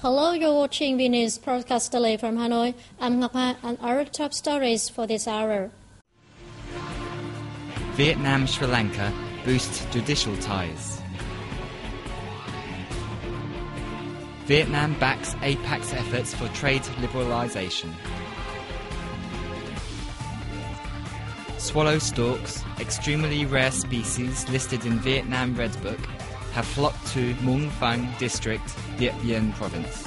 Hello, you're watching VNA's broadcast daily from Hanoi. I'm Ngọc Hoa, and our top stories for this hour. Vietnam-Sri Lanka boosts judicial ties. Vietnam backs APEC's efforts for trade liberalisation. Swallow storks, extremely rare species listed in Vietnam Red Book, have flocked to Muong Phang District, Điện Biên Province.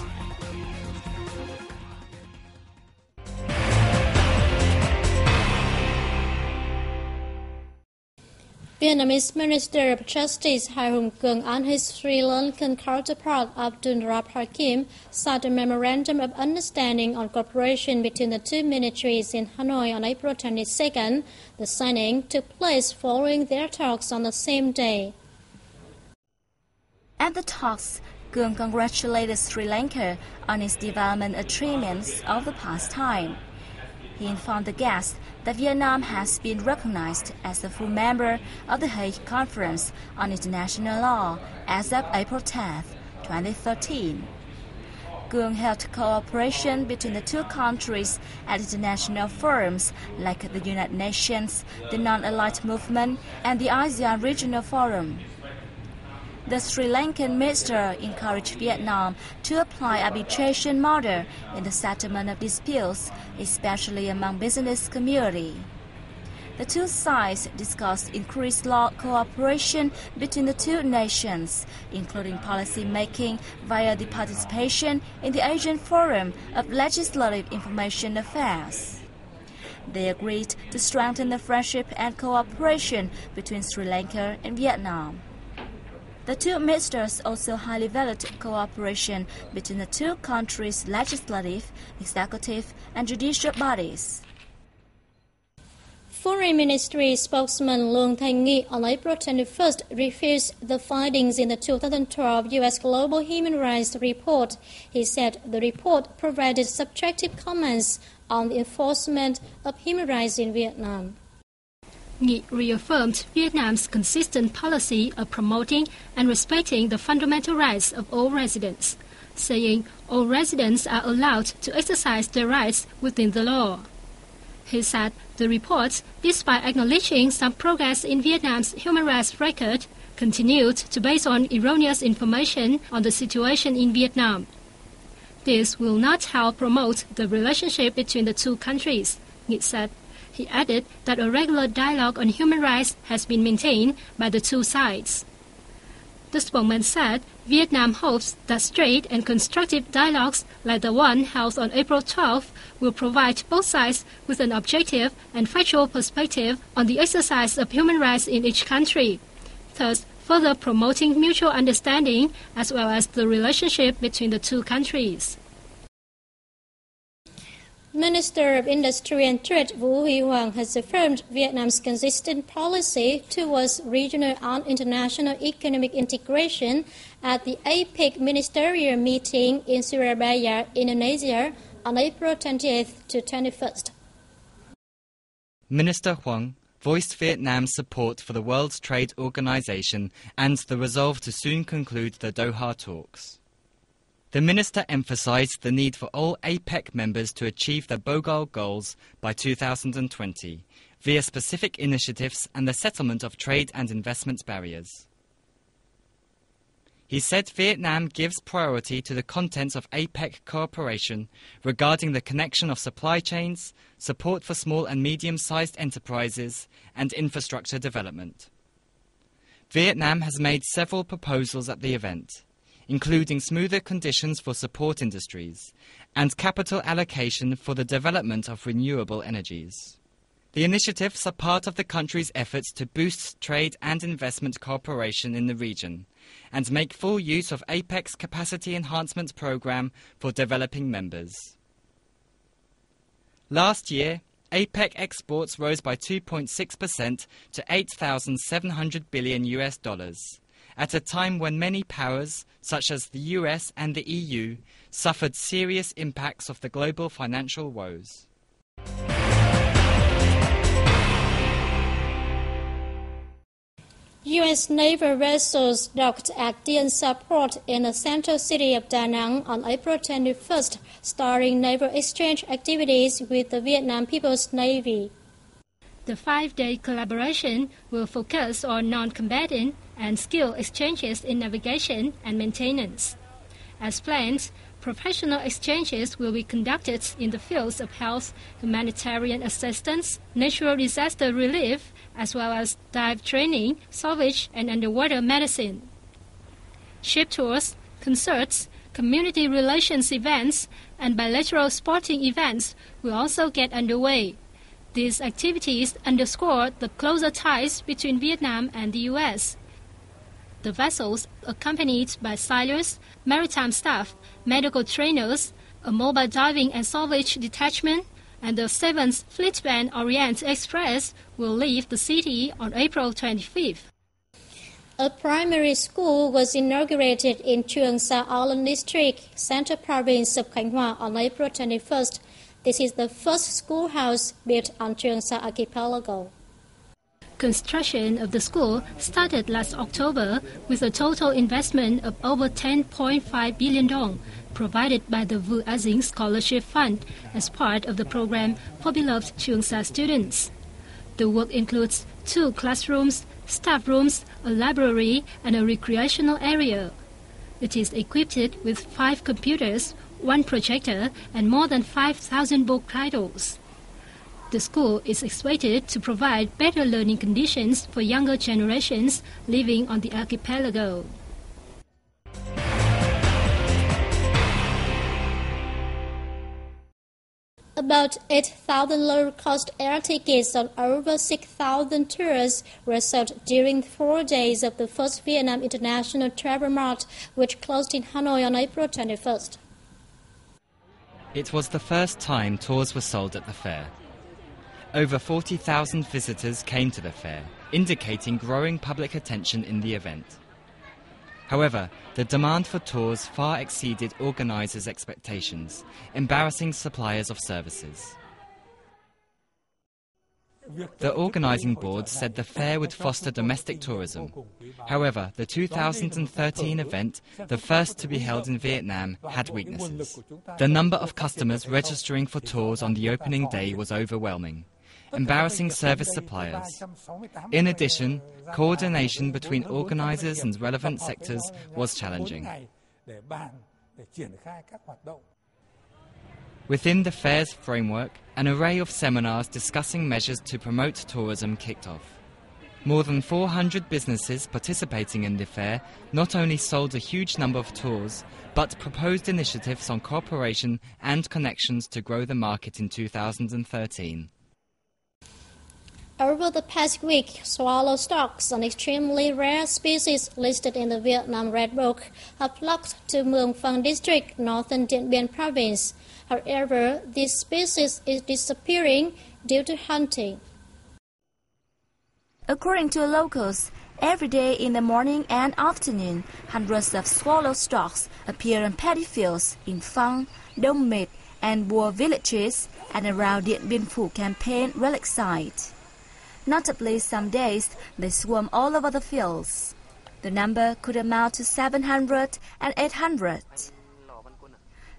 Vietnamese Minister of Justice Hai Hùng Cường and his Sri Lankan counterpart Abdul Rab Hakim signed a memorandum of understanding on cooperation between the two ministries in Hanoi on April 22nd. The signing took place following their talks on the same day. At the talks, Cường congratulated Sri Lanka on its development achievements of the past time. He informed the guests that Vietnam has been recognized as a full member of the Hague Conference on International Law as of April 10, 2013. Cường held cooperation between the two countries at international forums like the United Nations, the Non-Aligned Movement, and the ASEAN Regional Forum. The Sri Lankan minister encouraged Vietnam to apply arbitration model in the settlement of disputes, especially among business community. The two sides discussed increased law cooperation between the two nations, including policy making via the participation in the Asian Forum of Legislative Information Affairs. They agreed to strengthen the friendship and cooperation between Sri Lanka and Vietnam. The two ministers also highly valued cooperation between the two countries' legislative, executive, and judicial bodies. Foreign Ministry spokesman Luong Thanh Nghi on April 21st refused the findings in the 2012 U.S. Global Human Rights Report. He said the report provided subjective comments on the enforcement of human rights in Vietnam. Nghi reaffirmed Vietnam's consistent policy of promoting and respecting the fundamental rights of all residents, saying all residents are allowed to exercise their rights within the law. He said the report, despite acknowledging some progress in Vietnam's human rights record, continued to base on erroneous information on the situation in Vietnam. This will not help promote the relationship between the two countries, Nghi said. He added that a regular dialogue on human rights has been maintained by the two sides. The spokesman said Vietnam hopes that straight and constructive dialogues like the one held on April 12 will provide both sides with an objective and factual perspective on the exercise of human rights in each country, thus further promoting mutual understanding as well as the relationship between the two countries. Minister of Industry and Trade Vũ Huy Hoàng has affirmed Vietnam's consistent policy towards regional and international economic integration at the APEC ministerial meeting in Surabaya, Indonesia, on April 20th to 21st. Minister Huang voiced Vietnam's support for the World Trade Organization and the resolve to soon conclude the Doha talks. The minister emphasized the need for all APEC members to achieve their BOGOL goals by 2020 via specific initiatives and the settlement of trade and investment barriers. He said Vietnam gives priority to the contents of APEC cooperation regarding the connection of supply chains, support for small and medium-sized enterprises, and infrastructure development. Vietnam has made several proposals at the event, including smoother conditions for support industries and capital allocation for the development of renewable energies. The initiatives are part of the country's efforts to boost trade and investment cooperation in the region and make full use of APEC's capacity enhancement program for developing members. Last year, APEC exports rose by 2.6% to $8,700 billion, at a time when many powers, such as the US and the EU, suffered serious impacts of the global financial woes. U.S. naval vessels docked at Dien Sa Port in the central city of Da Nang on April 21st, starting naval exchange activities with the Vietnam People's Navy. The 5-day collaboration will focus on non-combatant and skill exchanges in navigation and maintenance. As planned, professional exchanges will be conducted in the fields of health, humanitarian assistance, natural disaster relief, as well as dive training, salvage, and underwater medicine. Ship tours, concerts, community relations events, and bilateral sporting events will also get underway. These activities underscore the closer ties between Vietnam and the U.S. The vessels, accompanied by sailors, maritime staff, medical trainers, a mobile diving and salvage detachment, and the 7th Fleet Band Orient Express will leave the city on April 25th. A primary school was inaugurated in Trường Sa Island District, Central Province of Khánh Hòa on April 21st. This is the first schoolhouse built on Trường Sa Archipelago. Construction of the school started last October with a total investment of over 10.5 billion dong, provided by the Vu Azing Scholarship Fund as part of the program for beloved Trường Sa students. The work includes 2 classrooms, staff rooms, a library, and a recreational area. It is equipped with 5 computers, 1 projector, and more than 5,000 book titles. The school is expected to provide better learning conditions for younger generations living on the archipelago. About 8,000 low-cost air tickets on over 6,000 tours were sold during 4 days of the first Vietnam International Travel Mart, which closed in Hanoi on April 21st. It was the first time tours were sold at the fair. Over 40,000 visitors came to the fair, indicating growing public attention in the event. However, the demand for tours far exceeded organisers' expectations, embarrassing suppliers of services. The organising board said the fair would foster domestic tourism. However, the 2013 event, the first to be held in Vietnam, had weaknesses. The number of customers registering for tours on the opening day was overwhelming, embarrassing service suppliers. In addition, coordination between organisers and relevant sectors was challenging. Within the fair's framework, an array of seminars discussing measures to promote tourism kicked off. More than 400 businesses participating in the fair not only sold a huge number of tours, but proposed initiatives on cooperation and connections to grow the market in 2013. Over the past week, swallow storks, an extremely rare species listed in the Vietnam Red Book, have flocked to Muong Phang District, northern Dien Bien Province. However, this species is disappearing due to hunting. According to locals, every day in the morning and afternoon, hundreds of swallow storks appear on paddy fields in Phang, Dong Met, and Bua villages and around Dien Bien Phu campaign relic site. Notably, some days they swarm all over the fields. The number could amount to 700 and 800.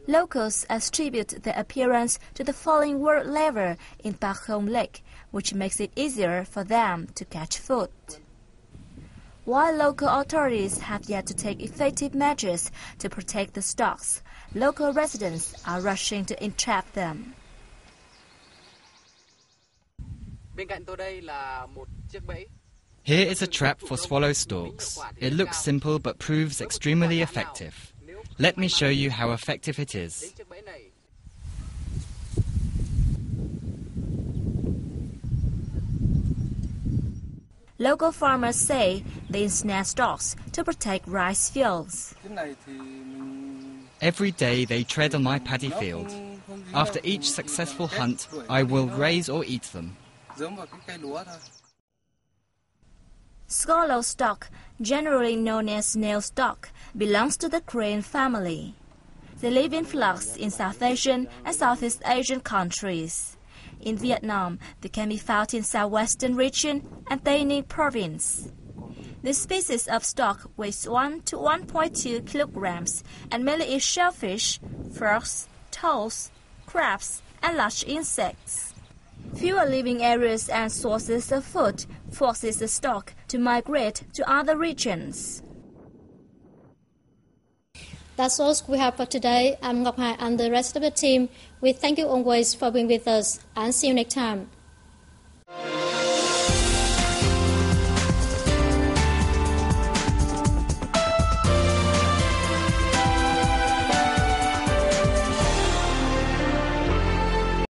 Locals attribute their appearance to the falling water level in Pak Hong Lake, which makes it easier for them to catch food. While local authorities have yet to take effective measures to protect the storks, local residents are rushing to entrap them. Here is a trap for swallow storks. It looks simple but proves extremely effective. Let me show you how effective it is. Local farmers say they ensnare storks to protect rice fields. Every day they tread on my paddy field. After each successful hunt, I will raise or eat them. Swallow stork, generally known as snail stork, belongs to the crane family. They live in flocks in South Asian and Southeast Asian countries. In Vietnam, they can be found in southwestern region and Tây Ninh province. This species of stock weighs 1 to 1.2 kilograms and mainly eats shellfish, frogs, toads, crabs, and large insects. Fewer living areas and sources of food forces the stock to migrate to other regions. That's all we have for today. I'm Ngọc Hải and the rest of the team. We thank you always for being with us and see you next time.